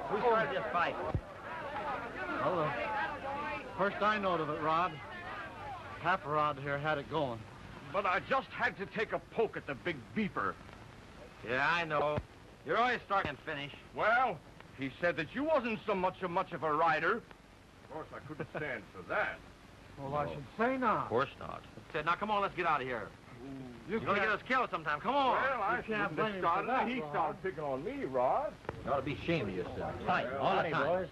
Who started this fight? Well, first I knowed of it, Rod. Half a Rod here had it going. But I just had to take a poke at the big beeper. Yeah, I know. You're always starting and finish. Well, he said that you wasn't so much of a rider. Of course, I couldn't stand for that. Well, I should say not. Of course not. Said, now come on, let's get out of here. You're going to get us killed sometime. Come on. Well, I can't blame him for that. He started picking on me, Rod. You ought to be ashamed of yourself. Fight all the time. Boys.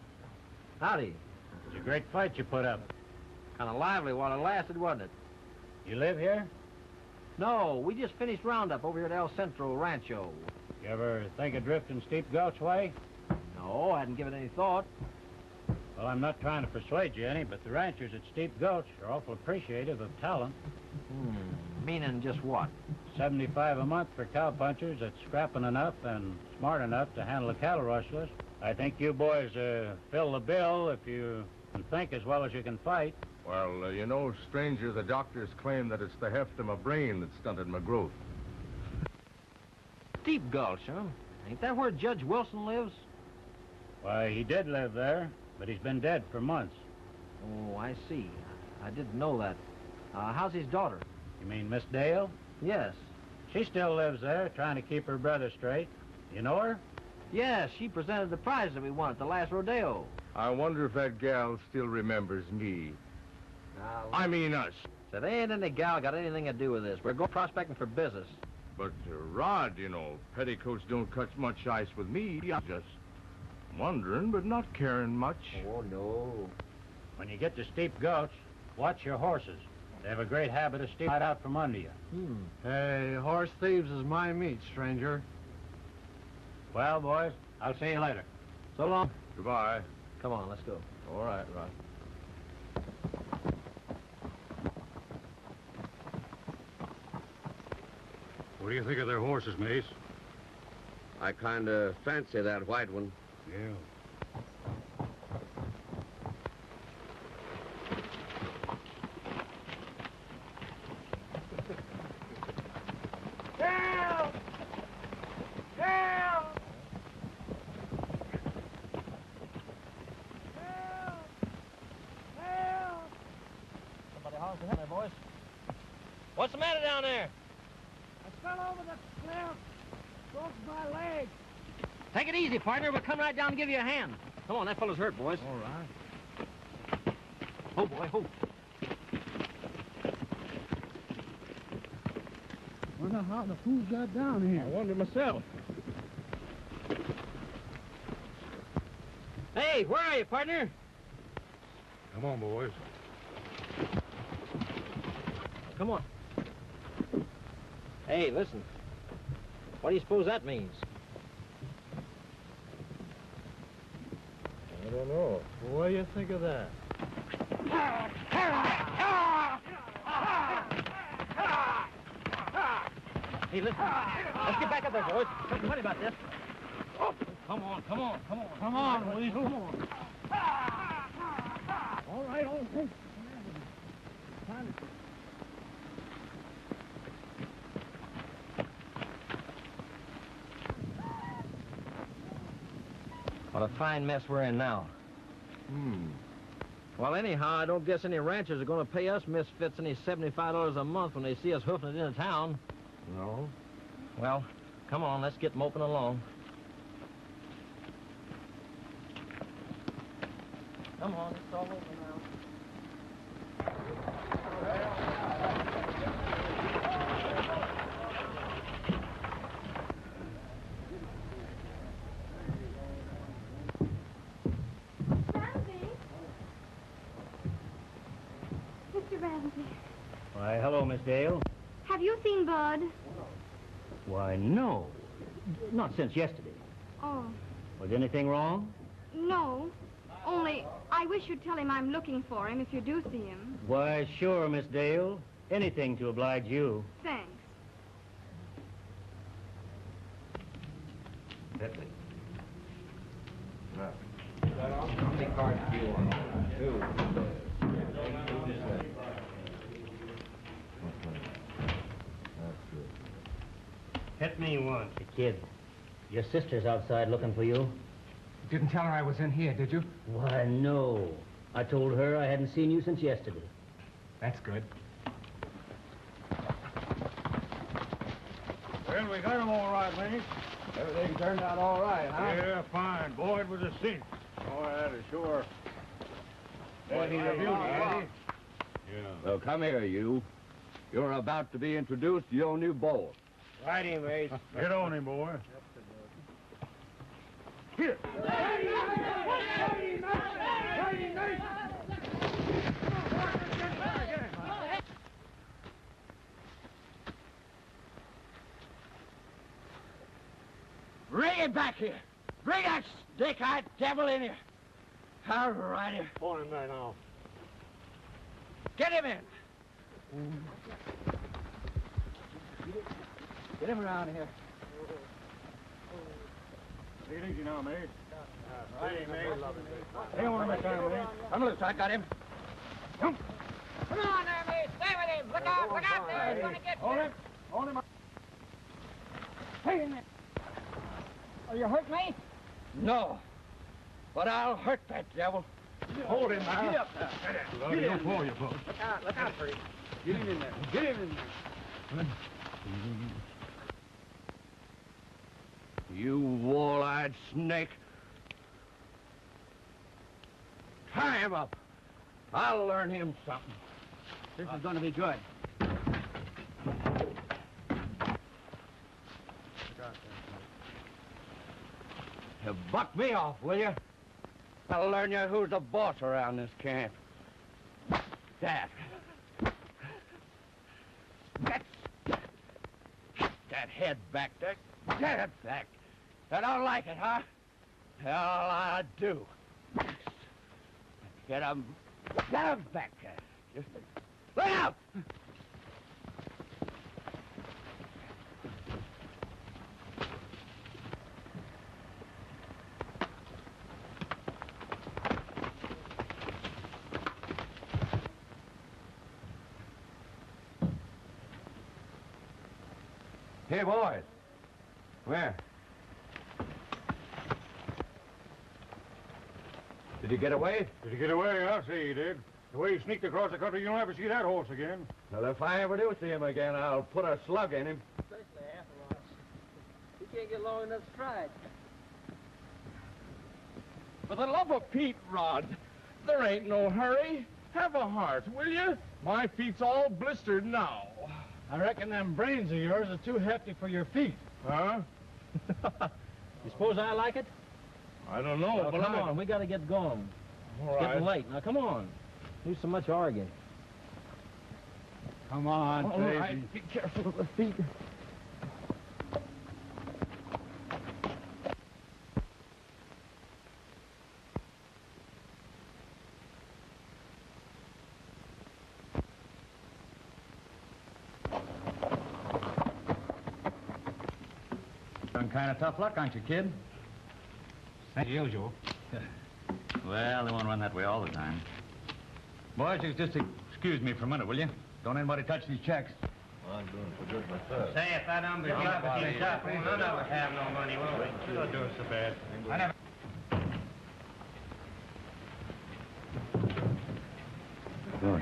Howdy. It was a great fight you put up. Kind of lively while it lasted, wasn't it? You live here? No, we just finished roundup over here at El Centro Rancho. You ever think of drifting Steep Gulch way? No, I hadn't given it any thought. Well, I'm not trying to persuade you any, but the ranchers at Steep Gulch are awful appreciative of talent. Meaning just what? 75 a month for cowpunchers that's scrapping enough and smart enough to handle a cattle rustlers. I think you boys fill the bill if you can think as well as you can fight. Well, you know, stranger, the doctors claim that it's the heft of my brain that stunted my growth. Steep Gulch, huh? Ain't that where Judge Wilson lives? Why, he did live there, but he's been dead for months. Oh, I see. I didn't know that. How's his daughter? You mean Miss Dale? Yes. She still lives there, trying to keep her brother straight. You know her? Yes, she presented the prize that we won at the last rodeo. I wonder if that gal still remembers me. I mean us. So there ain't any gal got anything to do with this. We're going prospecting for business. But, Rod, you know, petticoats don't cut much ice with me. I'm just wondering, but not caring much. Oh, no. When you get to Steep Gulch, watch your horses. They have a great habit of stealing right out from under you. Hey, horse thieves is my meat, stranger. Well, boys, I'll see you later. So long. Goodbye. Come on, let's go. All right, Rod. What do you think of their horses, Mace? I kind of fancy that white one. Yeah. Help! Help! Help! Help! Somebody holler for help there, boys. What's the matter down there? I fell over the cliff. Broke my leg. Take it easy, partner. We'll come right down and give you a hand. Come on, that fellow's hurt, boys. All right. Oh, boy, oh. Wonder how the fools got down here. I wonder myself. Hey, where are you, partner? Come on, boys. Come on. Hey, listen. What do you suppose that means? I don't know. What do you think of that? Hey, listen. Let's get back up there, boys. Something funny about this. Come on, come on, come on. Come on, Willie. Come on. All right, all right. What a fine mess we're in now. Well, anyhow, I don't guess any ranchers are going to pay us misfits any $75 a month when they see us hoofing it into town. No? Well, come on, let's get moping along. Come on, it's all over now. presently. Why, hello, Miss Dale. Have you seen Bud? Why, no. Not since yesterday. Oh, Was anything wrong? no. Only, I wish you'd tell him I'm looking for him if you do see him. Why, sure, Miss Dale. Anything to oblige you. Thanks. How many cards do you want? Two. Hit me once. Hey, kid, your sister's outside looking for you. You didn't tell her I was in here, did you? Why, no. I told her I hadn't seen you since yesterday. That's good. Well, we got him all right, Maynard. Everything turned out all right, huh? Yeah, fine. Boy, it was a cinch. Oh, that is sure. Boy, he's a beauty, ain't he? Yeah. Well, come here, you. You're about to be introduced to your new beau. Righty, mate. Get on him, boy. Here. Bring him back here. Bring that snake-eyed devil in here. All righty. On him there now. Get him in. Get him around here. Take it easy now, mate. Righty, mate. Hang on a minute, mate. Come loose, I got him. Come on there, mate. Stay with him. Look out there. He's going to get Hold him. Hold him. Hey, in there. Oh, you hurt me? No. But I'll hurt that devil. Hold him now. Get up there. Get him for you, folks. Look out for him. Get him in there. Get him in there. You wall-eyed snake. Tie him up. I'll learn him something. This is going to be good. You buck me off, will you? I'll learn you who's the boss around this camp. That. That head back there. Get it back. I don't like it, huh? Hell, I do. Get him back there. Just look out! Hey, boys. Where? Did he get away? Did he get away? I'll say he did. The way he sneaked across the country, you'll never see that horse again. Well, if I ever do see him again, I'll put a slug in him. Especially after lunch. He can't get long enough to stride. For the love of Pete, Rod, there ain't no hurry. Have a heart, will you? My feet's all blistered now. I reckon them brains of yours are too hefty for your feet. Huh? You suppose I like it? I don't know, Well, but come on, we got to get going. All It's right. getting late. Now, come on. Do so much arguing. Come on, All baby. right, be careful of the feet. Some kind of tough luck, aren't you, kid? As usual. Well, they won't run that way all the time. Boys, just excuse me for a minute, will you? Don't anybody touch these checks. I'm doing so good myself. Say, if that umbrella keeps up, none of us have no money, will we? You're not doing so bad. I never... Boss,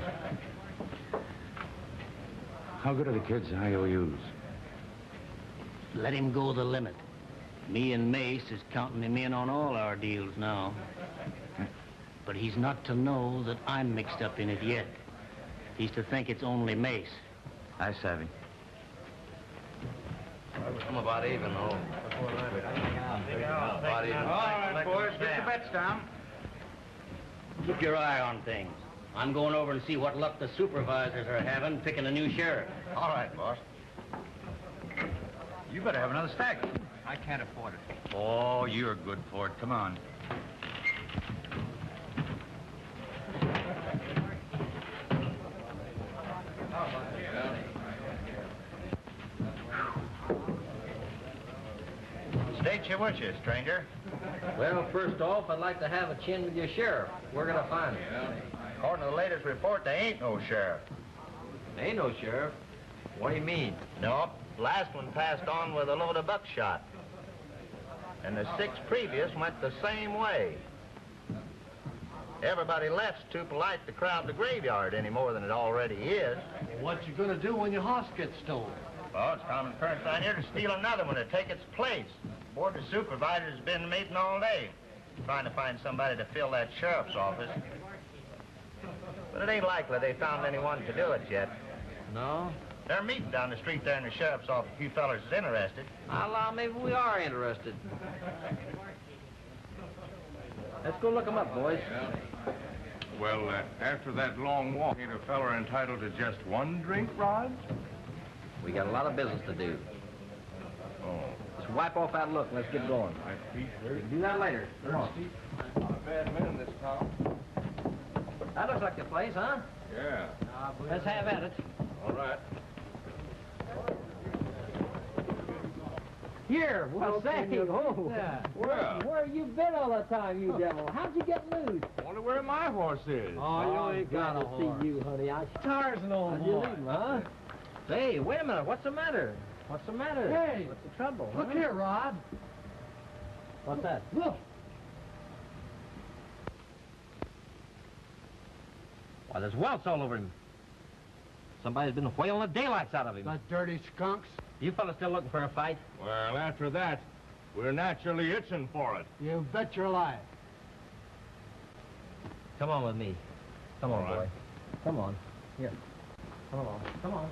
how good are the kids' IOUs? Let him go the limit. Me and Mace is counting him in on all our deals now. But he's not to know that I'm mixed up in it yet. He's to think it's only Mace. I savvy. I'm about even, though. All right, boys, get the bets down. Keep your eye on things. I'm going over and see what luck the supervisors are having picking a new sheriff. All right, boss. You better have another stack. I can't afford it. Oh, you're good for it. Come on. State your wishes, stranger. Well, first off, I'd like to have a chin with your sheriff. We're gonna find him. According to the latest report, there ain't no sheriff. Ain't no sheriff. What do you mean? No, last one passed on with a load of buckshot. And the 6 previous went the same way. Everybody left's too polite to crowd the graveyard any more than it already is. What you gonna do when your horse gets stolen? Well, it's common occurrence down here to steal another one to take its place. Board of Supervisors has been meeting all day, trying to find somebody to fill that sheriff's office. But it ain't likely they found anyone to do it yet. No? They're meeting down the street there in the sheriff's office. A few fellers is interested. I'll allow maybe we are interested. Let's go look him up, boys. Well, after that long walk, ain't a feller entitled to just one drink, Rod? We got a lot of business to do. Oh. Let's wipe off that look and let's get going. My feet We hurt. can do that later. Come on. Not a bad man in this town. That looks like the place, huh? Yeah. Let's have at it. All right. Here, well, say, oh, Well. where you been all the time, you devil? How'd you get loose? Wonder where my horse is. Oh, you ain't got to see you, honey. I Tarzan old boy. You leave him, huh? Say, wait a minute. What's the matter? What's the matter? Hey, what's the trouble? Look huh? here, Rod. What's that? Look. Why, there's welts all over him. Somebody's been whaling the daylights out of him. The dirty skunks. You fellas still looking for a fight? Well, after that, we're naturally itching for it. You bet your life. Come on with me. Come on, All right. boy. Come on. Here. Come along. Come on.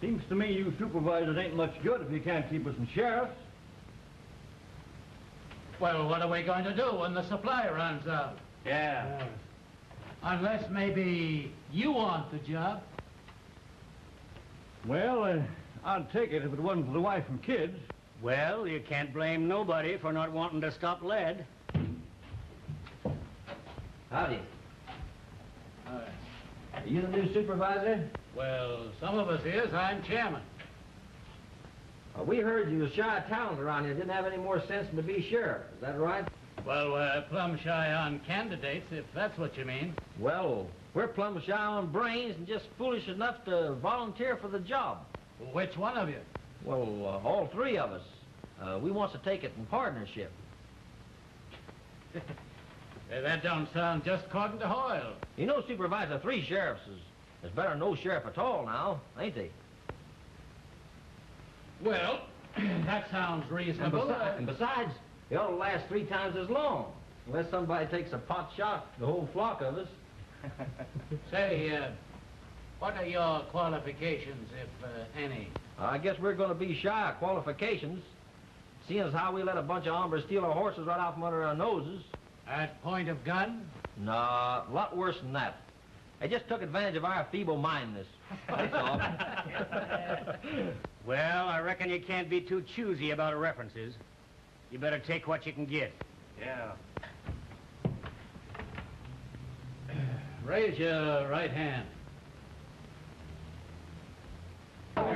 Seems to me you supervisors ain't much good if you can't keep us in sheriffs. Well, what are we going to do when the supply runs out? Yeah. Unless maybe you want the job. Well, I'd take it if it wasn't for the wife and kids. Well, you can't blame nobody for not wanting to stop lead. Howdy. Are you the new supervisor? Well, some of us is. I'm chairman. We heard you was shy of towns around here. Didn't have any more sense than to be sheriff. Is that right? Well, we're plumb shy on candidates, if that's what you mean. Well, we're plumb shy on brains and just foolish enough to volunteer for the job. Which one of you? Well, all 3 of us. We wants to take it in partnership. That don't sound just according to Hoyle. You know, Supervisor, 3 sheriffs is better than no sheriff at all now, ain't they? Well, that sounds reasonable. And besides, they ought to last 3 times as long. Unless somebody takes a pot shot, the whole flock of us. Say, what are your qualifications, if any? I guess we're going to be shy of qualifications, seeing as how we let a bunch of hombres steal our horses right out from under our noses. At point of gun? Nah, a lot worse than that. They just took advantage of our feeble-mindedness. That's all. Well, I reckon you can't be too choosy about references. You better take what you can get. Yeah. Raise your right hand. Now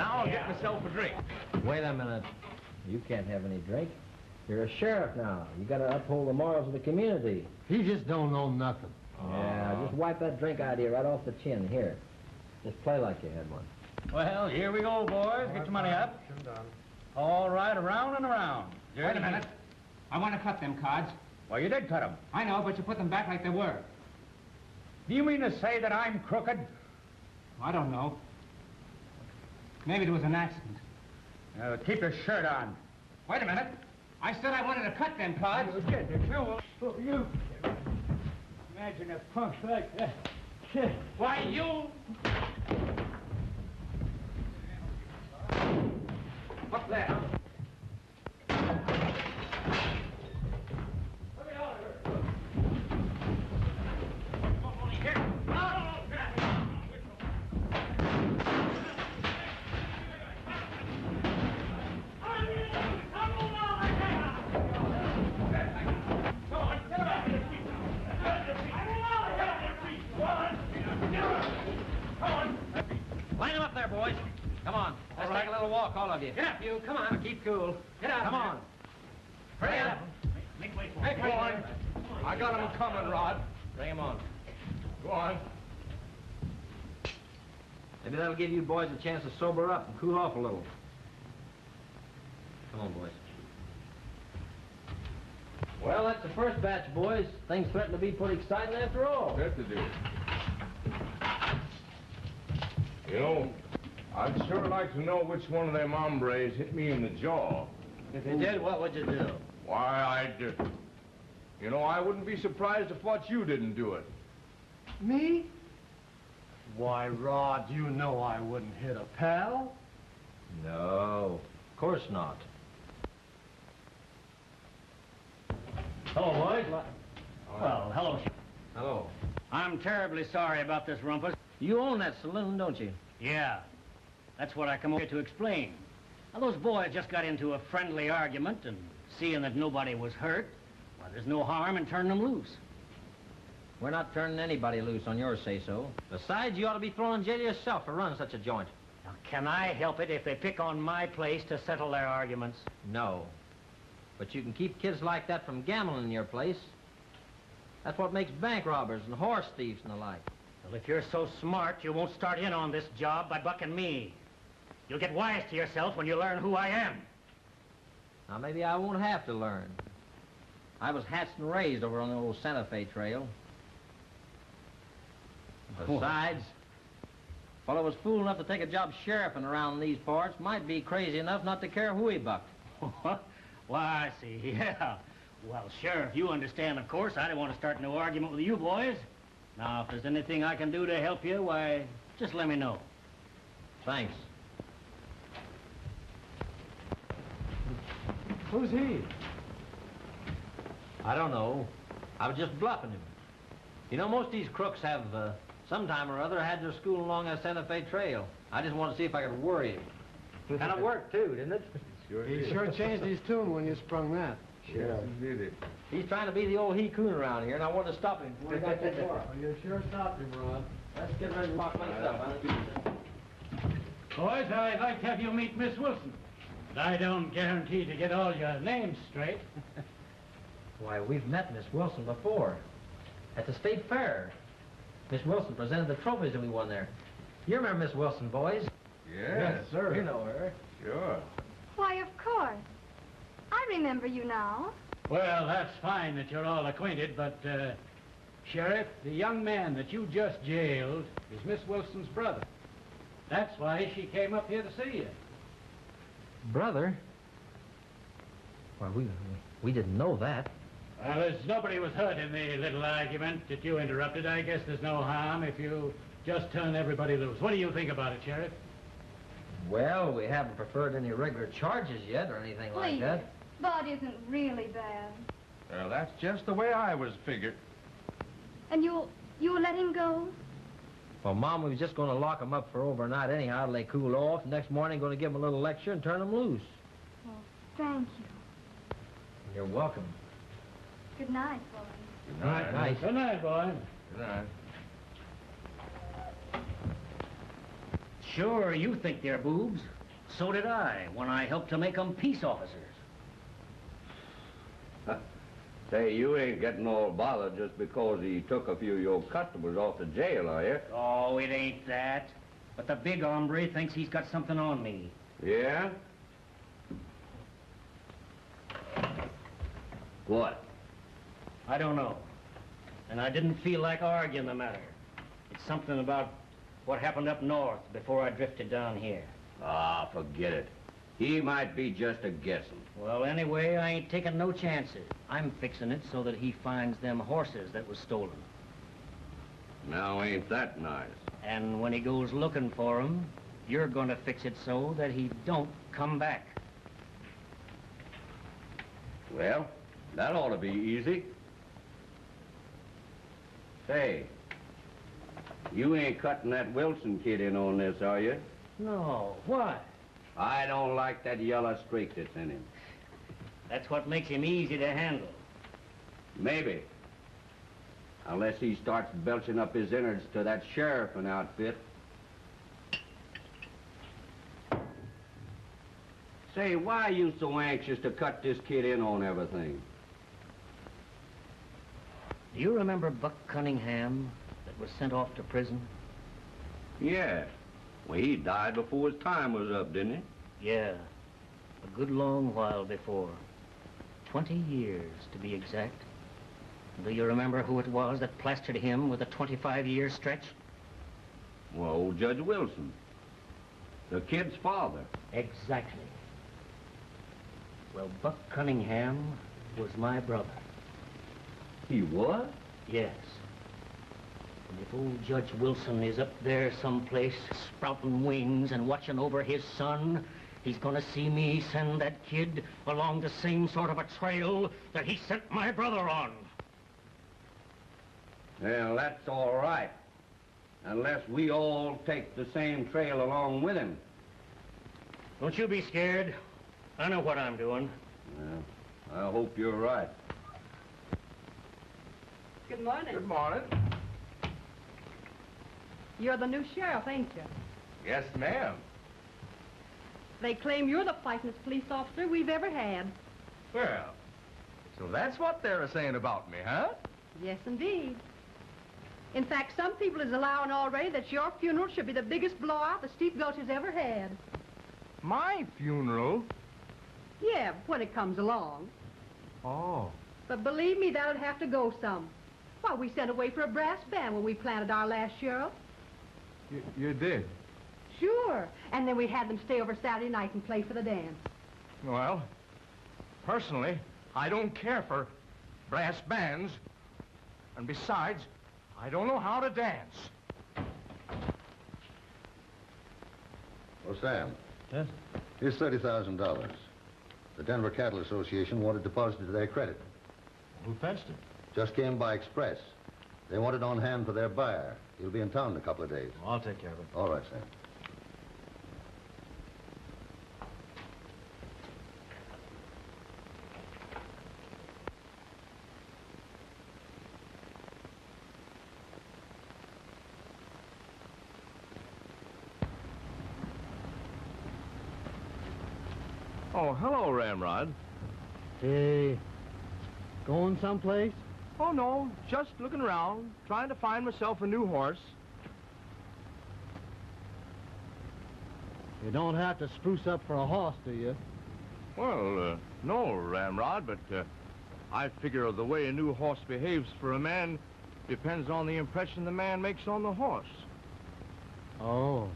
I'll get myself a drink. Wait a minute. You can't have any drink. You're a sheriff now. You got to uphold the morals of the community. He just don't know nothing. Yeah, just wipe that drink idea right off the chin. Here. Just play like you had one. Well, here we go, boys. Get your money up. All right, around and around. Wait a minute. I want to cut them cards. Well, you did cut them. I know, but you put them back like they were. Do you mean to say that I'm crooked? I don't know. Maybe it was an accident. Keep your shirt on. Wait a minute. I said I wanted to cut them cards. You. Imagine a punk like that. Why, you... What's that? walk, all of you. Get up, you. Come on. Now, keep cool. Get out. Come on. Hurry up. Make way for Hey, go on. I got him coming, Rod. Bring him on. Go on. Maybe that'll give you boys a chance to sober up and cool off a little. Come on, boys. Well, that's the first batch, boys. Things threaten to be pretty exciting after all. Good to do. You know, I'd sure like to know which one of them hombres hit me in the jaw. If you did, what would you do? Why, I didn't. You know, I wouldn't be surprised if what you didn't do it. Me? Why, Rod, you know I wouldn't hit a pal. No, of course not. Hello, boys. Well, hello. Hello. I'm terribly sorry about this rumpus. You own that saloon, don't you? Yeah, that's what I come over here to explain. Now, those boys just got into a friendly argument, and seeing that nobody was hurt, well, there's no harm in turning them loose. We're not turning anybody loose on your say-so. Besides, you ought to be thrown in jail yourself for running such a joint. Now, can I help it if they pick on my place to settle their arguments? No. But you can keep kids like that from gambling in your place. That's what makes bank robbers and horse thieves and the like. Well, if you're so smart, you won't start in on this job by bucking me. You'll get wise to yourself when you learn who I am. Now, maybe I won't have to learn. I was hatched and raised over on the old Santa Fe trail. Besides, a fellow was fool enough to take a job sheriffing around these parts might be crazy enough not to care who he bucked. Why, I see, yeah. Well, Sheriff, you understand, of course. I didn't want to start no argument with you boys. Now, if there's anything I can do to help you, why, just let me know. Thanks. Who's he? I don't know. I was just bluffing him. You know, most of these crooks have, sometime or other, had their school along that Santa Fe trail. I just wanted to see if I could worry him. Kind of worked, too, didn't it? He sure changed his tune when you sprung that. Sure did it. He's trying to be the old he-coon around here, and I wanted to stop him before he got too far. Well, you sure stopped him, Rod. Let's get ready to lock my stuff. Boys, I'd like to have you meet Miss Wilson. But I don't guarantee to get all your names straight. Why, we've met Miss Wilson before. At the state fair. Miss Wilson presented the trophies that we won there. You remember Miss Wilson, boys? Yes, sir. You know her. Sure. Why, of course. I remember you now. Well, that's fine that you're all acquainted, but, Sheriff, the young man that you just jailed is Miss Wilson's brother. That's why she came up here to see you. Brother? Well, we didn't know that. Well, as nobody was hurt in the little argument that you interrupted, I guess there's no harm if you just turn everybody loose. What do you think about it, Sheriff? Well, we haven't preferred any regular charges yet or anything like Please. that. Bud isn't really bad. Well, that's just the way I was figured. And you'll let him go? Well, Mom, we was just going to lock him up for overnight anyhow till they cool off. Next morning, going to give him a little lecture and turn him loose. Well, thank you. You're welcome. Good night, boys. Good night. Nice. Good night, boy. Good night. Sure, you think they're boobs. So did I, when I helped to make them peace officers. Say, you ain't getting all bothered just because he took a few of your customers off to jail, are you? Oh, it ain't that. But the big hombre thinks he's got something on me. Yeah? What? I don't know. And I didn't feel like arguing the matter. It's something about what happened up north before I drifted down here. Ah, forget it. He might be just a guessing. Well, anyway, I ain't taking no chances. I'm fixing it so that he finds them horses that was stolen. Now, ain't that nice? And when he goes looking for 'em, you're gonna fix it so that he don't come back. Well, that ought to be easy. Say, you ain't cutting that Wilson kid in on this, are you? No, why? I don't like that yellow streak that's in him. That's what makes him easy to handle. Maybe. Unless he starts belching up his innards to that sheriff and outfit. Say, why are you so anxious to cut this kid in on everything? Do you remember Buck Cunningham that was sent off to prison? Yeah. Well, he died before his time was up, didn't he? Yeah, a good long while before. 20 years, to be exact. Do you remember who it was that plastered him with a 25-year stretch? Well, old Judge Wilson. The kid's father. Exactly. Well, Buck Cunningham was my brother. He was? Yes. And if old Judge Wilson is up there someplace sprouting wings and watching over his son, he's gonna see me send that kid along the same sort of a trail that he sent my brother on. Well, that's all right. Unless we all take the same trail along with him. Don't you be scared. I know what I'm doing. Well, I hope you're right. Good morning. Good morning. You're the new sheriff, ain't you? Yes, ma'am. They claim you're the fightingest police officer we've ever had. Well, so that's what they're saying about me, huh? Yes, indeed. In fact, some people is allowing already that your funeral should be the biggest blowout the Steep Gulch has ever had. My funeral? Yeah, when it comes along. Oh. But believe me, that'll have to go some. Why, we sent away for a brass band when we planted our last sheriff. You did? Sure. And then we had them stay over Saturday night and play for the dance. Well, personally, I don't care for brass bands. And besides, I don't know how to dance. Oh, Sam. Yes? Here's $30,000. The Denver Cattle Association wanted deposited to their credit. Who fetched it? Just came by express. They want it on hand for their buyer. He'll be in town in a couple of days. Well, I'll take care of it. All right, Sam. Oh, hello, Ramrod. Hey, going someplace? Oh, no, just looking around, trying to find myself a new horse. You don't have to spruce up for a horse, do you? Well, no, Ramrod, but I figure the way a new horse behaves for a man depends on the impression the man makes on the horse. Oh.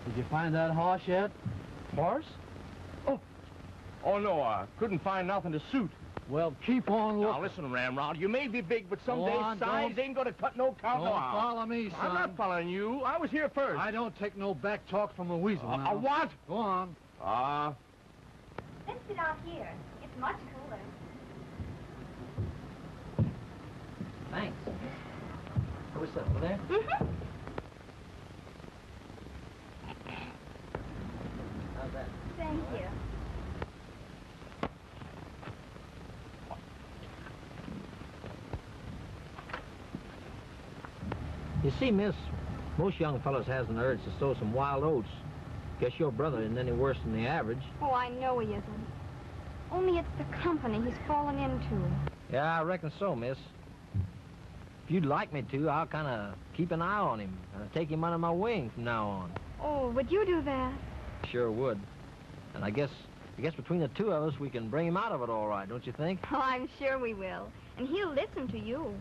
Did you find that horse yet? Horse? Oh, no, I couldn't find nothing to suit. Well, keep on looking. Now, listen, Ramrod, you may be big, but Go someday on, size ain't gonna cut no count. Don't follow me, son. I'm not following you. I was here first. I don't take no back talk from a weasel now. What? Go on. Let's sit out here. It's much cooler. Thanks. Are we sitting over there? Mm-hmm. How's that? Thank you. You see, miss, most young fellas has an urge to sow some wild oats. Guess your brother isn't any worse than the average. Oh, I know he isn't. Only it's the company he's fallen into. Yeah, I reckon so, miss. If you'd like me to, I'll kind of keep an eye on him and take him under my wing from now on. Oh, would you do that? Sure would. And I guess between the two of us, we can bring him out of it all right, don't you think? Oh, I'm sure we will. And he'll listen to you.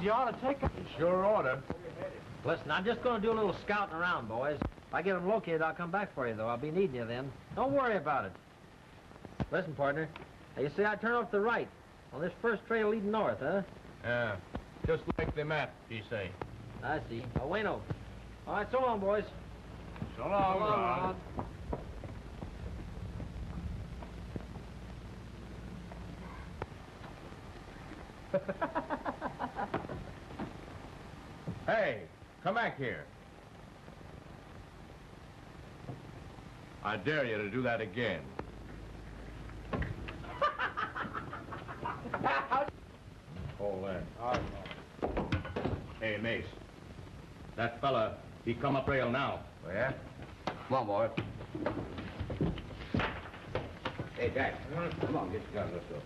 You ought to take it. Sure oughta. Listen, I'm just going to do a little scouting around, boys. If I get him located, I'll come back for you, though. I'll be needing you then. Don't worry about it. Listen, partner. Now, you see, I turn off to the right on this first trail leading north, huh? Yeah, just like the map, you say. I see. Oh, bueno. All right, so long, boys. So long, Rod. Hey, come back here. I dare you to do that again. Hold that. Hey, Mace. That fella, he come up rail now. Oh, yeah? Come on, boy. Hey, Jack. Come on, get your gun. Let's go.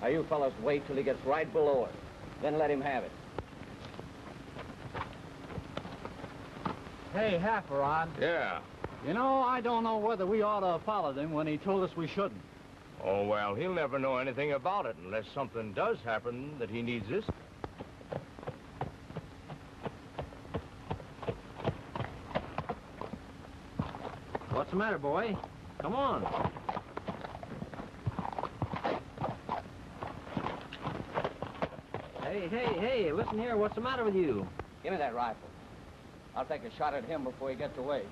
Now, you fellas wait till he gets right below us. Then let him have it. Hey, Half-a-Rod. Yeah. You know, I don't know whether we ought to have followed him when he told us we shouldn't. Oh, well, he'll never know anything about it unless something does happen that he needs this. What's the matter, boy? Come on. Hey, listen here. What's the matter with you? Give me that rifle. I'll take a shot at him before he gets away.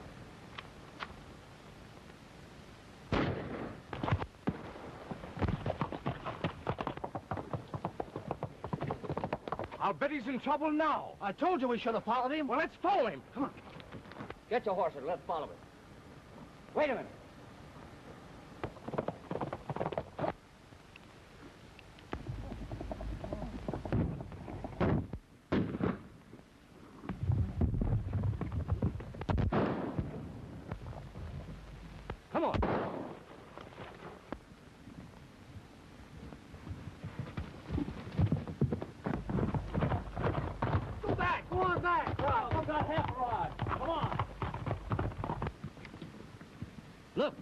I'll bet he's in trouble now. I told you we should have followed him. Well, let's follow him. Come on. Get your horses. Let's follow him. Wait a minute. Come on. Go back. Go on back. I've got Half-a-Rod. Come on. Look.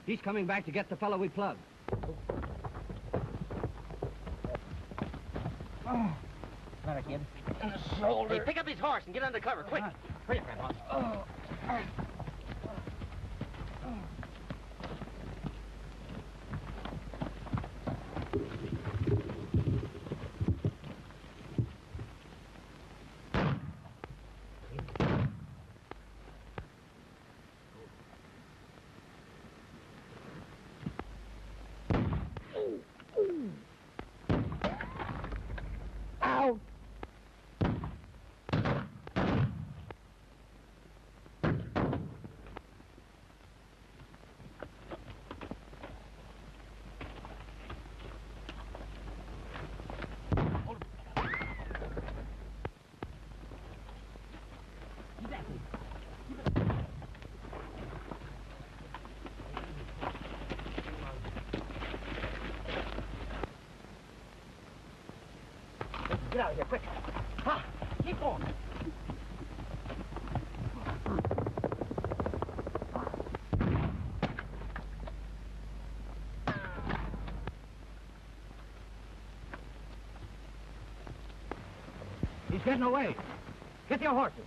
He's coming back to get the fellow we plugged. Oh. Got a kid. In the shoulder. Hey, pick up his horse and get under cover, quick. Hurry up, Grandpa. Oh. Get out of here, quick. Ha! Keep going. He's getting away. Get your horses.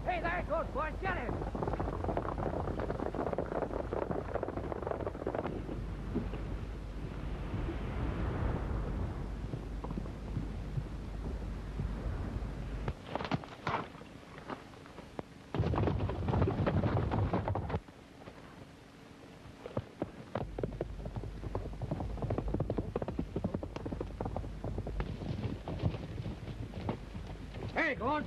Hey, there it goes, boys. Get him. Hey, go on.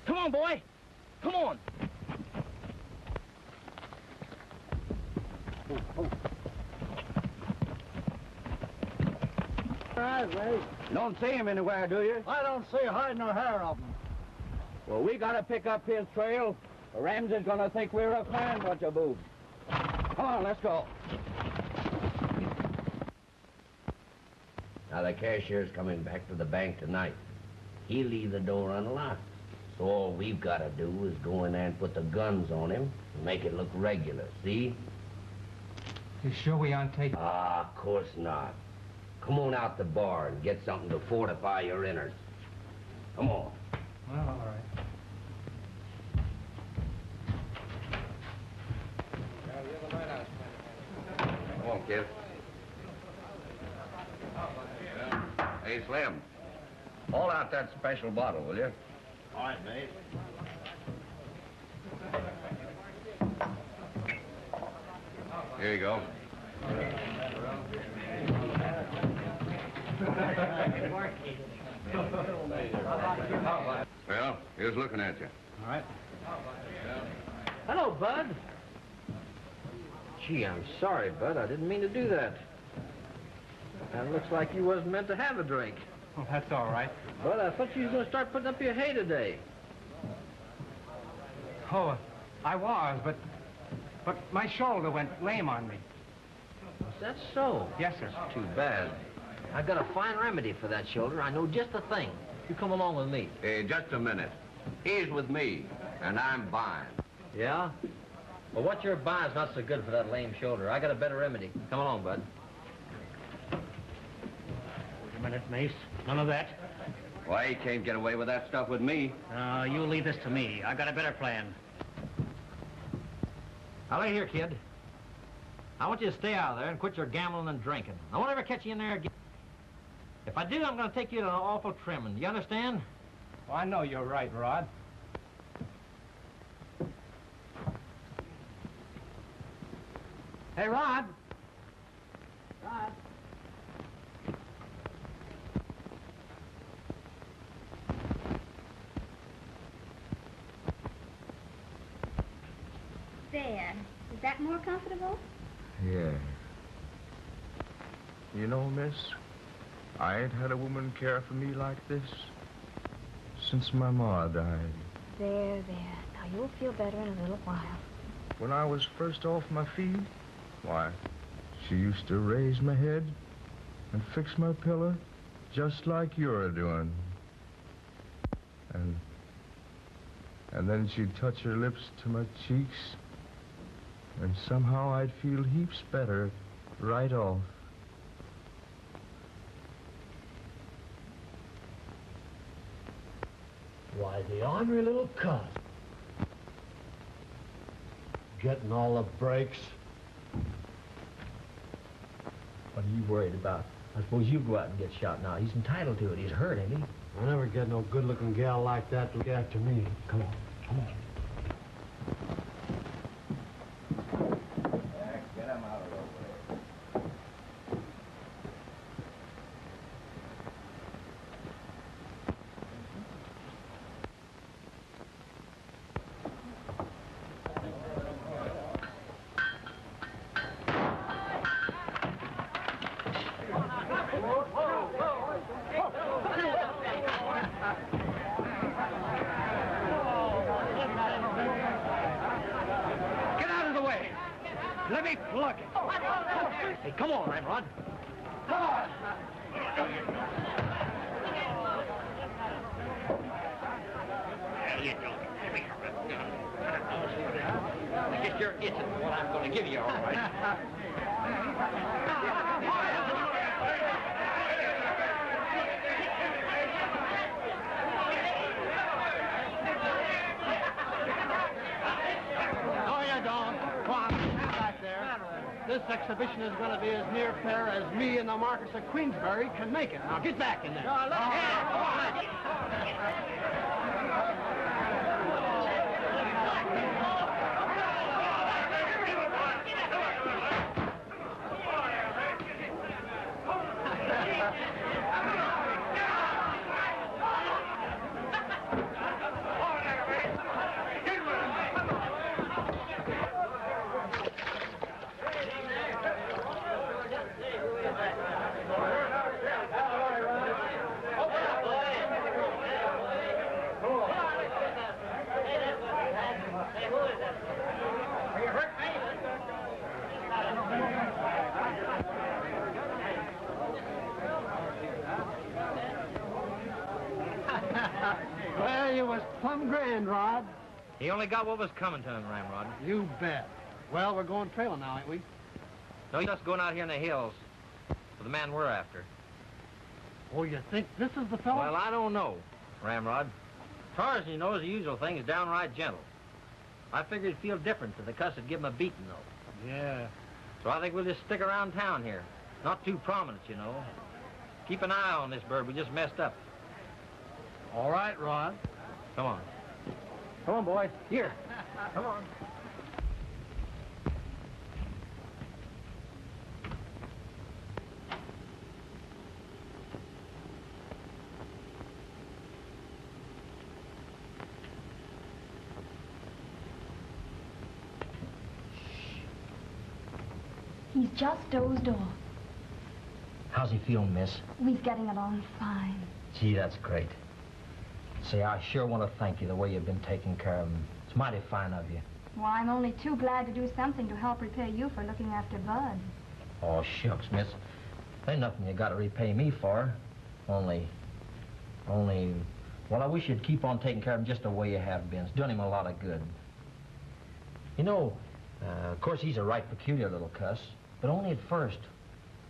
Come on, boy. Come on. All right, Ray. Don't see him anywhere, do you? I don't see hide nor hair of him. Well, we gotta pick up his trail. The Ramsey's gonna think we're a fine bunch of boobs. Come on, let's go. Now, the cashier's coming back to the bank tonight. He'll leave the door unlocked. So all we've got to do is go in there and put the guns on him and make it look regular, see? You sure we aren't taking... Ah, of course not. Come on out the bar and get something to fortify your innards. Come on. Well, all right. Come on, kid. Hey, Slim. Haul out that special bottle, will you? All right, mate. Here you go. Well, here's looking at you. All right. Hello, Bud. Gee, I'm sorry, Bud. I didn't mean to do that. It looks like you wasn't meant to have a drink. Oh, that's all right. Bud, I thought you was going to start putting up your hay today. Oh, I was, but my shoulder went lame on me. Is that so? Yes, sir. Too bad. I got a fine remedy for that shoulder. I know just the thing. You come along with me. Hey, just a minute. He's with me, and I'm buying. Yeah? Well, what you're buying is not so good for that lame shoulder. I got a better remedy. Come along, Bud. Wait a minute, Mace. None of that. Why, he can't get away with that stuff with me. You leave this to me. I got a better plan. Now, lay here, kid. I want you to stay out of there and quit your gambling and drinking. I won't ever catch you in there again. If I do, I'm going to take you to an awful trimming. You understand? Oh, I know you're right, Rod. Hey, Rod. Rod. There. Is that more comfortable? Yeah. You know, miss, I ain't had a woman care for me like this since my ma died. There, there. Now, you'll feel better in a little while. When I was first off my feet, why, she used to raise my head and fix my pillow just like you're doing. And then she'd touch her lips to my cheeks, and somehow I'd feel heaps better right off. Why, the ornery little cuss. Getting all the breaks. What are you worried about? I suppose you go out and get shot now. He's entitled to it. He's hurt, ain't he? I never get no good-looking gal like that to look after me. Come on, come on. Get him out of the way. Get out of the way. Let me plug it. Hey, come on, Ramrod. Come on. It's what I'm going to give you, all right. No, you don't. Come on, stand back there. This exhibition is going to be as near fair as me and the Marquis of Queensberry can make it. Now, get back in there. No, look here. Come on. Well, you was plumb grand, Rod. He only got what was coming to him, Ramrod. You bet. Well, we're going trailing now, ain't we? No, he's just going out here in the hills for the man we're after. Oh, you think this is the fellow? Well, I don't know, Ramrod. As far as he knows, the usual thing is downright gentle. I figured he'd feel different if the cuss would give him a beating, though. Yeah. So I think we'll just stick around town here. Not too prominent, you know. Keep an eye on this bird. We just messed up. All right, Rod. Come on. Come on, boys. Here. Come on. He's just dozed off. How's he feeling, miss? He's getting along fine. Gee, that's great. Say, I sure want to thank you the way you've been taking care of him. It's mighty fine of you. Well, I'm only too glad to do something to help repay you for looking after Bud. Oh, shucks, miss. Ain't nothing you got to repay me for. Only, well, I wish you'd keep on taking care of him just the way you have been. It's done him a lot of good. You know, of course, he's a right peculiar little cuss, but only at first.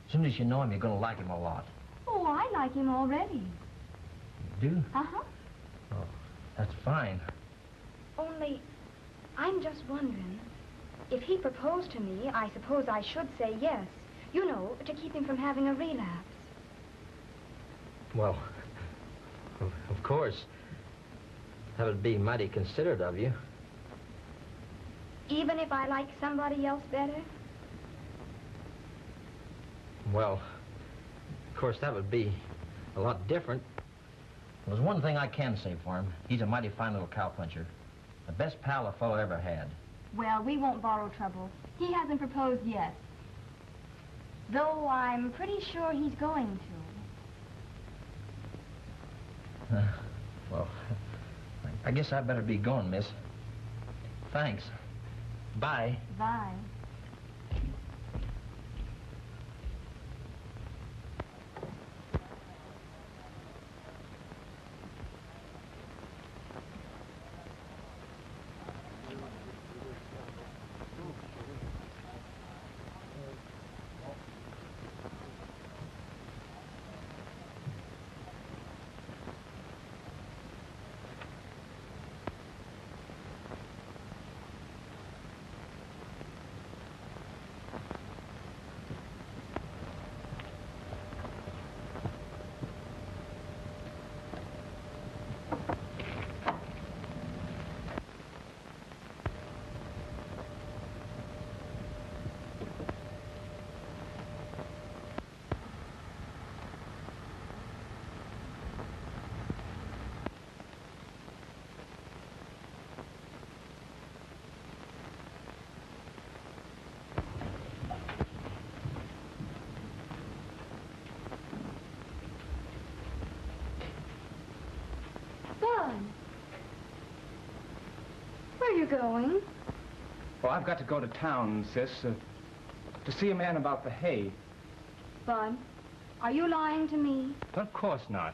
As soon as you know him, you're going to like him a lot. Oh, I like him already. You do? Uh-huh. Oh, that's fine. Only, I'm just wondering, if he proposed to me, I suppose I should say yes. You know, to keep him from having a relapse. Well, of course. That would be mighty considerate of you. Even if I like somebody else better? Well, of course, that would be a lot different. There's one thing I can say for him. He's a mighty fine little cowpuncher. The best pal a fellow ever had. Well, we won't borrow trouble. He hasn't proposed yet. Though I'm pretty sure he's going to. Well, I guess I better be going, miss. Thanks. Bye. Bye. Bud. Where are you going? Oh, I've got to go to town, sis, to see a man about the hay. Bud, are you lying to me? Of course not.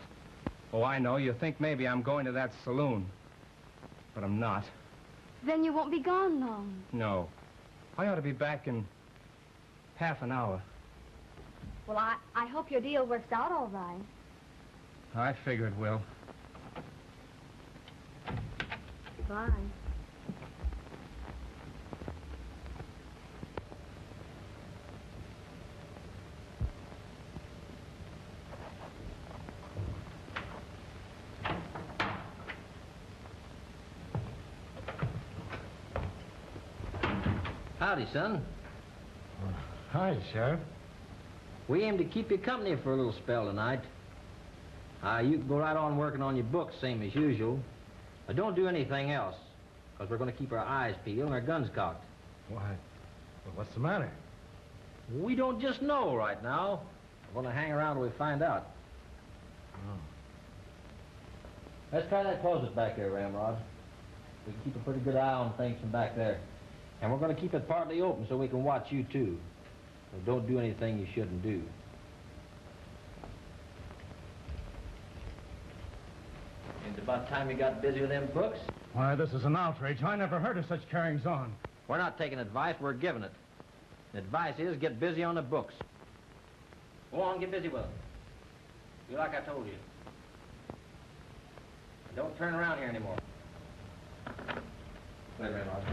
Oh, I know. You think maybe I'm going to that saloon. But I'm not. Then you won't be gone long. No. I ought to be back in half an hour. Well, I hope your deal works out all right. I figure it will. Bye. Howdy, son. Hi, Sheriff. We aim to keep you company for a little spell tonight. You can go right on working on your books, same as usual. But don't do anything else, because we're going to keep our eyes peeled and our guns cocked. Why? Well, what's the matter? We don't just know right now. We're going to hang around till we find out. Oh. Let's try that closet back there, Ramrod. We can keep a pretty good eye on things from back there. And we're going to keep it partly open so we can watch you, too. So don't do anything you shouldn't do. It's about time you got busy with them books. Why, this is an outrage. I never heard of such carryings on. We're not taking advice, we're giving it. The advice is get busy on the books. Go on, get busy with them. Do like I told you. Don't turn around here anymore. Wait, Ramrod.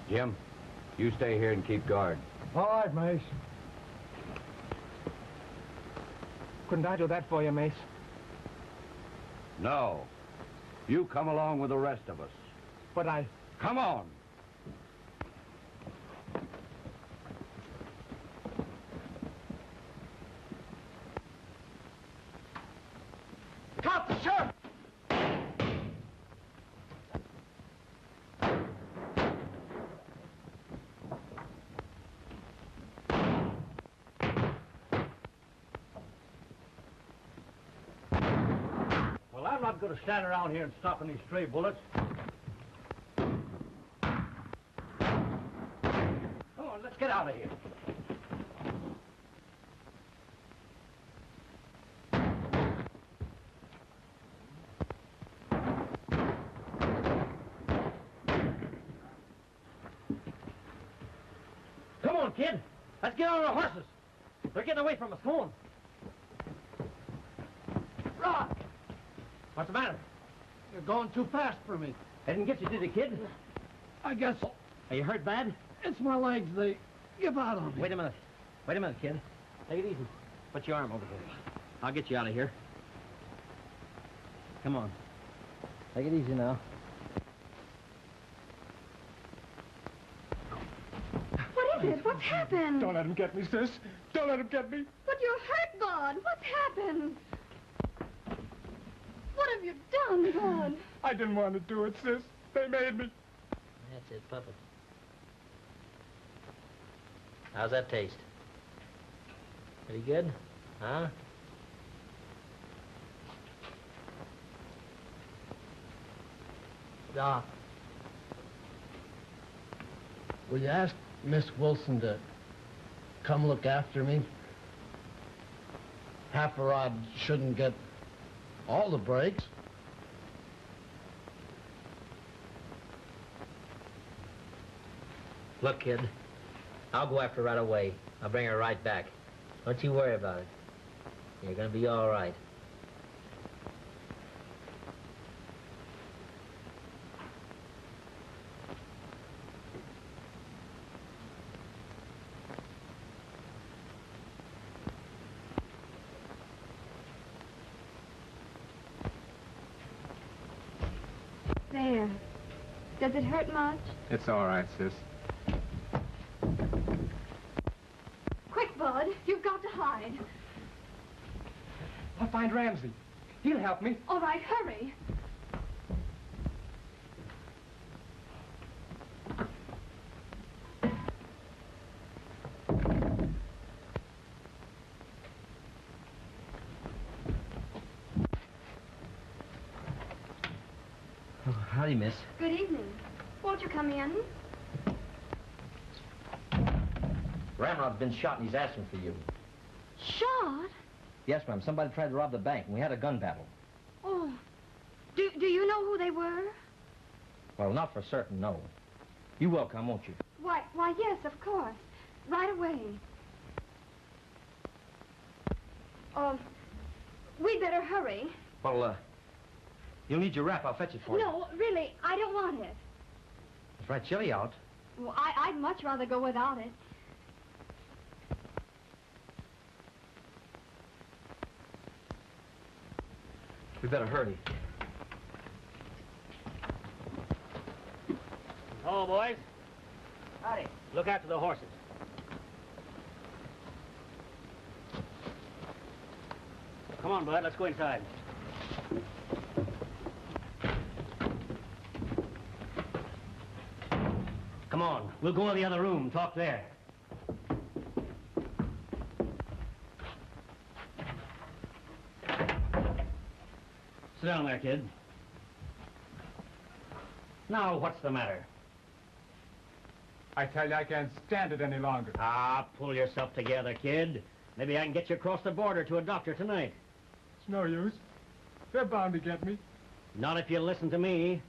Jim, you stay here and keep guard. All right, Mace. Couldn't I do that for you, Mace? No. You come along with the rest of us. But I... Come on. Cop the sheriff! Well, I'm not going to stand around here and stopping these stray bullets. Come on, let's get out of here. Come on, kid. Let's get on our horses. They're getting away from us. Come on. Rod! What's the matter? You're going too fast for me. I didn't get you, did it, kid? I guess Are you hurt bad? it's my legs. They give out on me. Wait a minute. Wait a minute, kid. Take it easy. Put your arm over here. I'll get you out of here. Come on. Take it easy now. What is it? What's happened? Don't let him get me, sis. Don't let him get me. But you're hurt, Bud. What's happened? What have you done, Bud? I didn't want to do it, sis. They made me. That's it, puppet. How's that taste? Pretty good? Huh? Doc, will you ask Miss Wilson to come look after me? Half a rod shouldn't get all the breaks. Look, kid, I'll go after her right away. I'll bring her right back. Don't you worry about it. You're gonna be all right. There. Does it hurt much? It's all right, sis. Quick, Bud. You've got to hide. I'll find Ramsey. He'll help me. All right, hurry. Howdy, miss. Good evening. Won't you come in? Ramrod's been shot and he's asking for you. Shot? Yes, ma'am. Somebody tried to rob the bank and we had a gun battle. Oh. Do you know who they were? Well, not for certain, no. You will come, won't you? Why, yes, of course. Right away. We'd better hurry. Well, you'll need your wrap. I'll fetch it for you. No, really, I don't want it. It's right chilly out. Well, I'd much rather go without it. We better hurry. Oh, boys. Howdy. Look after the horses. Come on, Bud. Let's go inside. Come on. We'll go in the other room. Talk there. Sit down there, kid. Now, what's the matter? I tell you, I can't stand it any longer. Ah, pull yourself together, kid. Maybe I can get you across the border to a doctor tonight. It's no use. They're bound to get me. Not if you listen to me.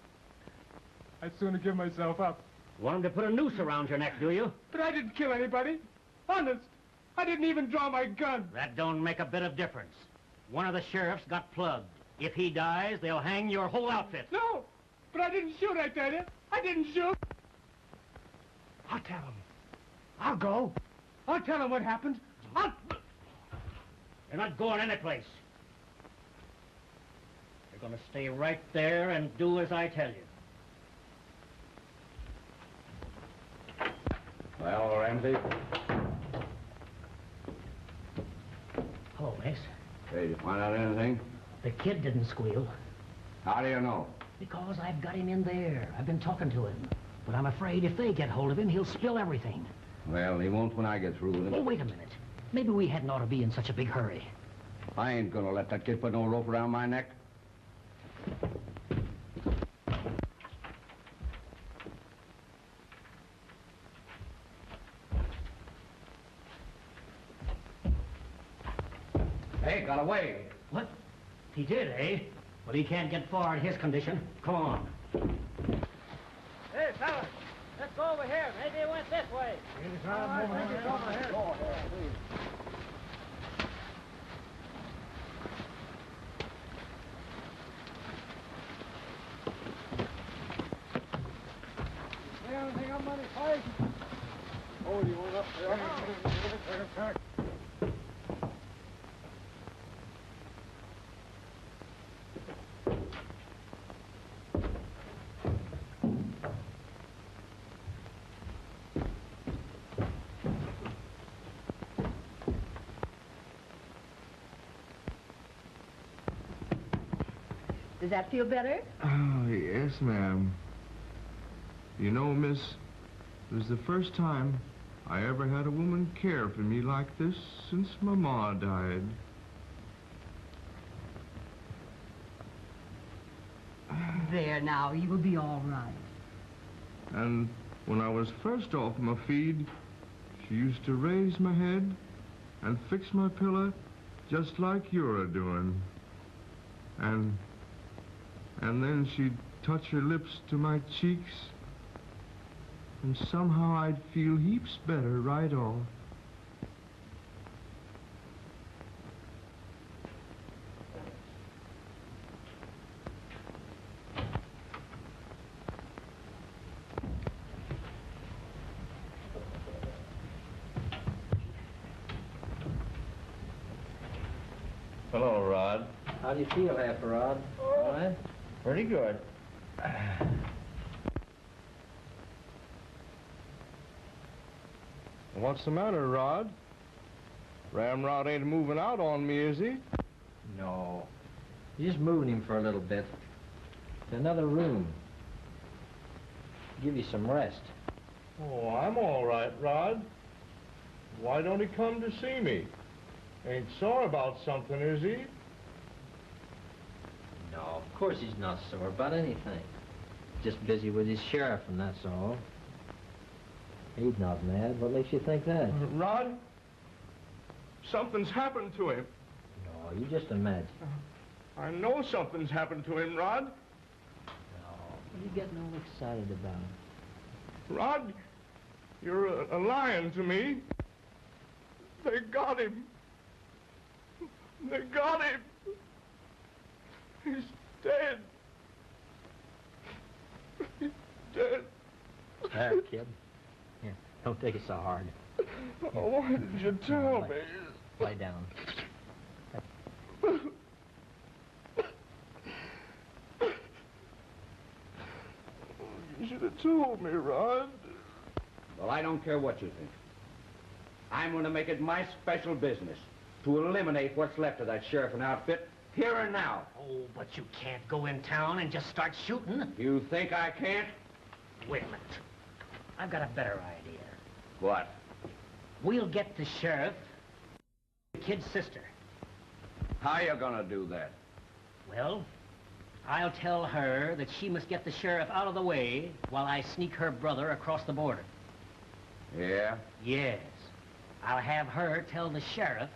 I'd sooner give myself up. Want 'em to put a noose around your neck, do you? But I didn't kill anybody. Honest. I didn't even draw my gun. That don't make a bit of difference. One of the sheriffs got plugged. If he dies, they'll hang your whole outfit. No, but I didn't shoot, I tell you. I didn't shoot. I'll tell him. I'll go. I'll tell him what happened. You're not going anyplace. You're going to stay right there and do as I tell you. Well, Ramsey? Hello, miss. Hey, did you find out anything? The kid didn't squeal. How do you know? Because I've got him in there. I've been talking to him. But I'm afraid if they get hold of him, he'll spill everything. Well, he won't when I get through with him. Oh, wait a minute. Maybe we hadn't ought to be in such a big hurry. I ain't gonna let that kid put no rope around my neck. Hey, got away. What? He did, eh? Well, he can't get far in his condition. Come on. Hey, fellas, let's go over here. Maybe it went this way. See anything up on his face? Oh, you want up there? Does that feel better? Oh, yes, ma'am. You know, miss, it was the first time I ever had a woman care for me like this since my ma died. There now, you will be all right. And when I was first off my feed, she used to raise my head and fix my pillow just like you're a-doing. And then she'd touch her lips to my cheeks, and somehow I'd feel heaps better right off. Hello, Rod. How do you feel, Half Rod? All right? Pretty good. What's the matter, Rod? Ramrod ain't moving out on me, is he? No. You're just moving him for a little bit. To another room. Give you some rest. Oh, I'm all right, Rod. Why don't he come to see me? Ain't sore about something, is he? No, of course he's not sore about anything. just busy with his sheriff, and that's all. He's not mad. What makes you think that? Rod, something's happened to him. No, you just imagine. I know something's happened to him, Rod. No, what are you getting all excited about? Rod, you're a lying to me. They got him. They got him. He's dead. He's dead. There, kid. Here, don't take it so hard. Oh, why did you tell me? Lie down. You should have told me, Rod. Well, I don't care what you think. I'm going to make it my special business to eliminate what's left of that sheriff and outfit here and now. Oh, but you can't go in town and just start shooting. You think I can't? Wait a minute. I've got a better idea. What? We'll get the sheriff, the kid's sister. How you going to do that? Well, I'll tell her that she must get the sheriff out of the way while I sneak her brother across the border. Yeah? Yes. I'll have her tell the sheriff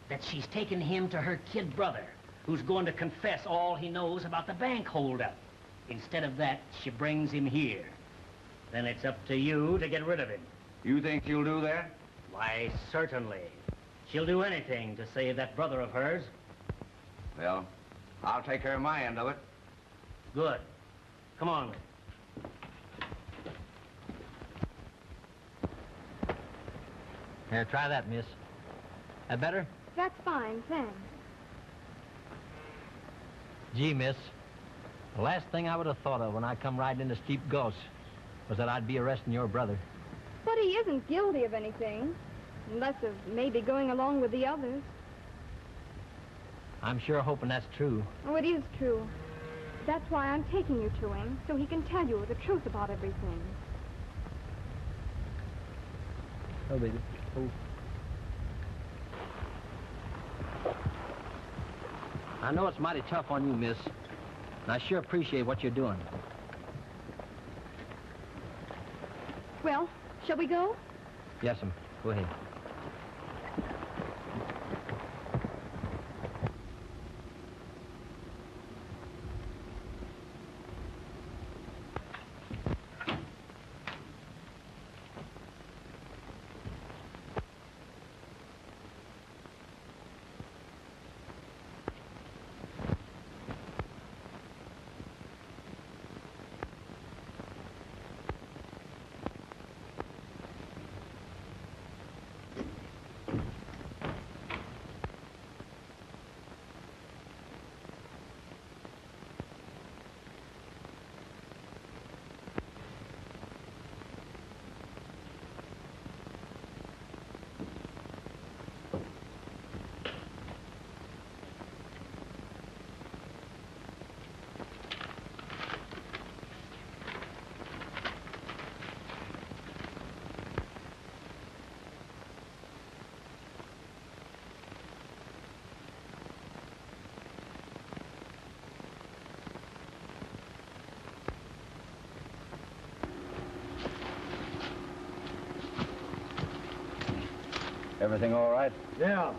that she's taken him to her kid brother, who's going to confess all he knows about the bank holdup. Instead of that, she brings him here. Then it's up to you to get rid of him. You think you'll do that? Why, certainly. She'll do anything to save that brother of hers. Well, I'll take care of my end of it. Good. Come on. Here, try that, miss. That better? That's fine, thanks. Gee, miss, the last thing I would have thought of when I come riding into Steep Gulch was that I'd be arresting your brother. But he isn't guilty of anything, unless of maybe going along with the others. I'm sure hoping that's true. Oh, it is true. That's why I'm taking you to him, so he can tell you the truth about everything. Oh, baby. Oh. I know it's mighty tough on you, miss, and I sure appreciate what you're doing. Well, shall we go? Yes'm. Go ahead. Everything all right? Yeah.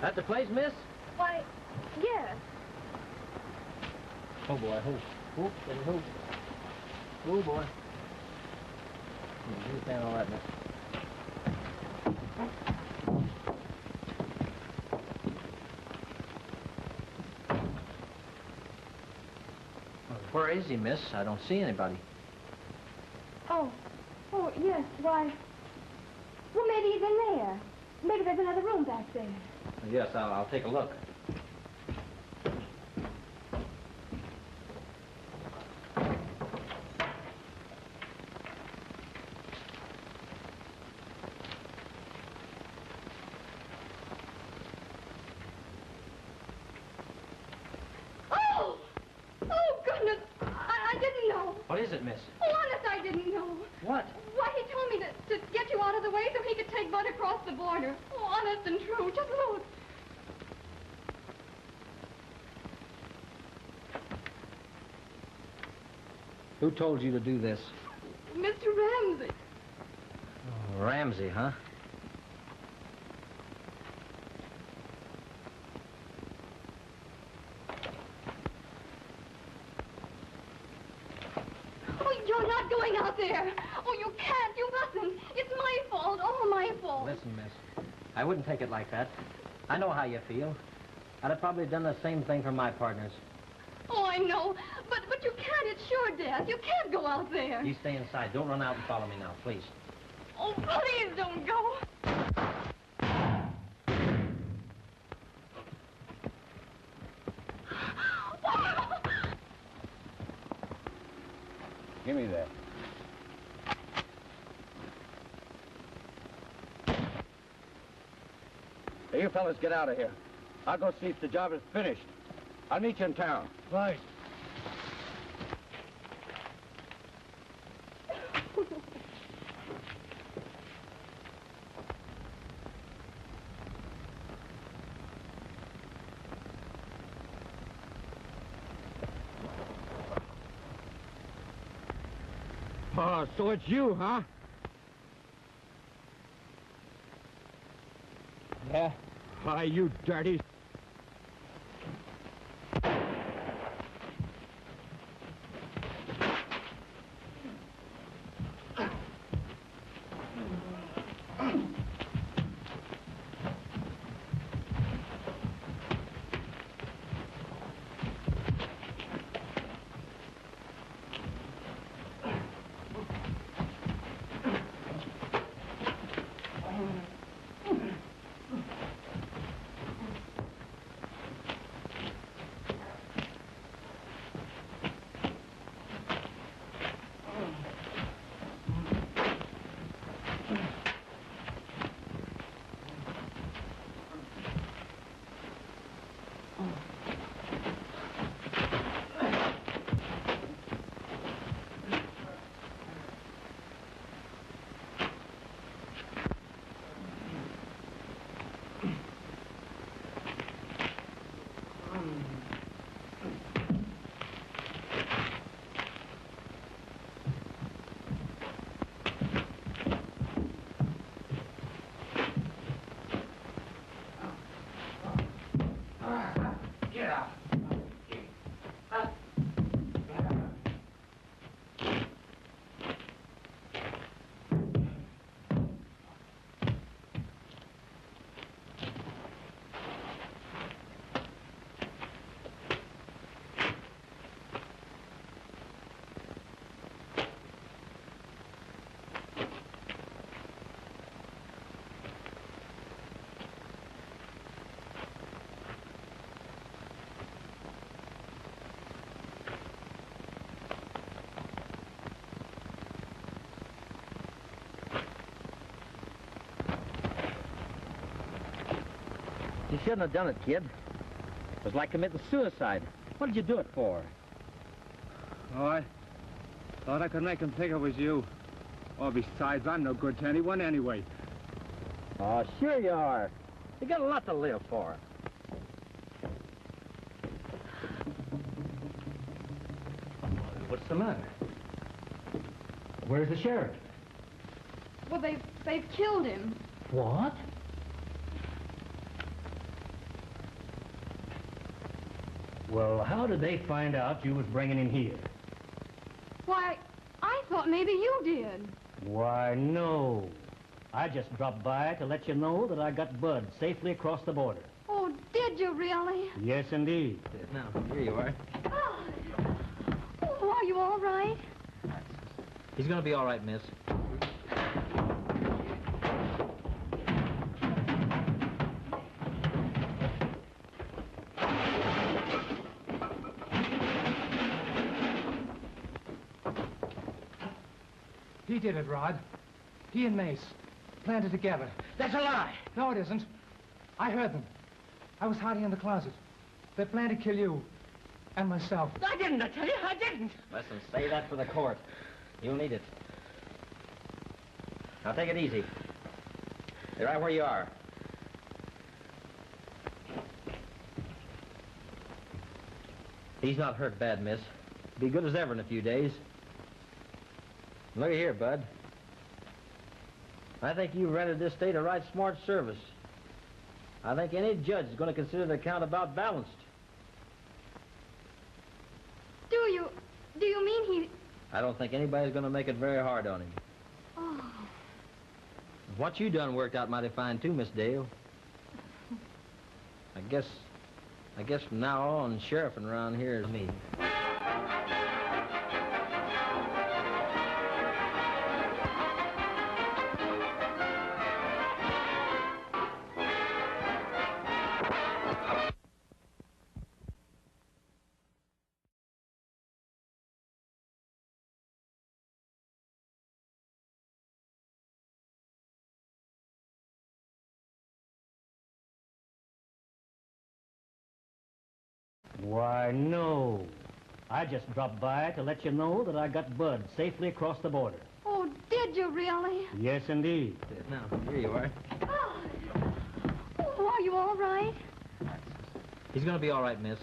At the place, miss? Why, yes. Oh, boy. Oh, steady, oh. Oh, boy. You stand all right, miss. Where is he, miss? I don't see anybody. Oh, yes, why... Well, maybe he's in there. Maybe there's another room back there. Yes, I'll take a look. Oh! Oh, goodness! I didn't know. What is it, miss? Oh, honest, I didn't know. What? Why, he told me to get you out of the way so he could take Bud across the border. Oh, honest and true. Just look. Who told you to do this? Mr. Ramsey. Oh, Ramsey, huh? Oh, you're not going out there. Oh, you can't. You mustn't. It's my fault. All my fault. Listen, miss. I wouldn't take it like that. I know how you feel. I'd have probably done the same thing for my partners. Oh, I know. But you can't. It's sure death. You can't go out there. You stay inside. Don't run out and follow me now, please. Oh, please don't go. Give me that. Hey, you fellas get out of here. I'll go see if the job is finished. I'll meet you in town. Right. Oh, so it's you, huh? Yeah? Why, you dirty... You shouldn't have done it, kid. It was like committing suicide. What did you do it for? Oh, I thought I could make him think it was you. Oh, besides, I'm no good to anyone anyway. Oh, sure you are. You got a lot to live for. What's the matter? Where's the sheriff? Well, they've killed him. What? Well, how did they find out you was bringing him here? Why, I thought maybe you did. Why, no. I just dropped by to let you know that I got Bud safely across the border. Oh, did you really? Yes, indeed. Now, here you are. Oh, are you all right? He's gonna be all right, miss. He did it, Rod. He and Mace planted together. That's a lie. No, it isn't. I heard them. I was hiding in the closet. They planned to kill you and myself. I didn't, I tell you, I didn't. Listen, say that for the court. You'll need it. Now, take it easy. Stay right where you are. He's not hurt bad, miss. Be good as ever in a few days. Look here, Bud. I think you rendered this state a right smart service. I think any judge is going to consider the account about balanced. Do you mean he... I don't think anybody's going to make it very hard on him. Oh. What you done worked out mighty fine, too, Miss Dale. I guess from now on, sheriffing around here is me. Why, no. I just dropped by to let you know that I got Bud safely across the border. Oh, did you really? Yes, indeed. Now, here you are. Oh, are you all right? He's going to be all right, miss.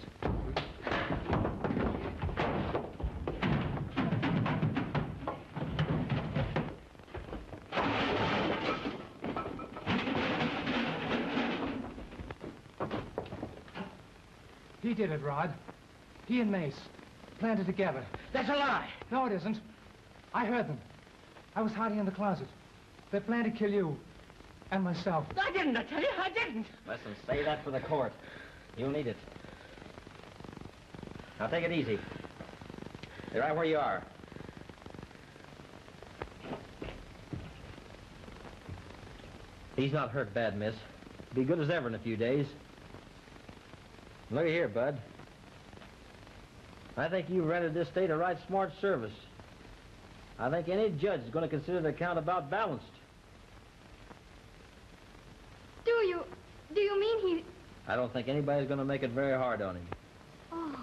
He did it, Rod. He and Mace planned it together. That's a lie. No, it isn't. I heard them. I was hiding in the closet. They planned to kill you and myself. I didn't, I tell you, I didn't. Listen, say that for the court. You'll need it. Now, take it easy. Stay right where you are. He's not hurt bad, miss. Be good as ever in a few days. Look here, Bud. I think you rendered this state a right smart service. I think any judge is going to consider the account about balanced. Do you mean he... I don't think anybody's going to make it very hard on him. Oh.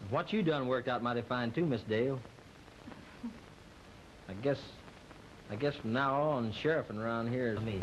What you done worked out mighty fine, too, Miss Dale. I guess from now on, sheriffing around here is me.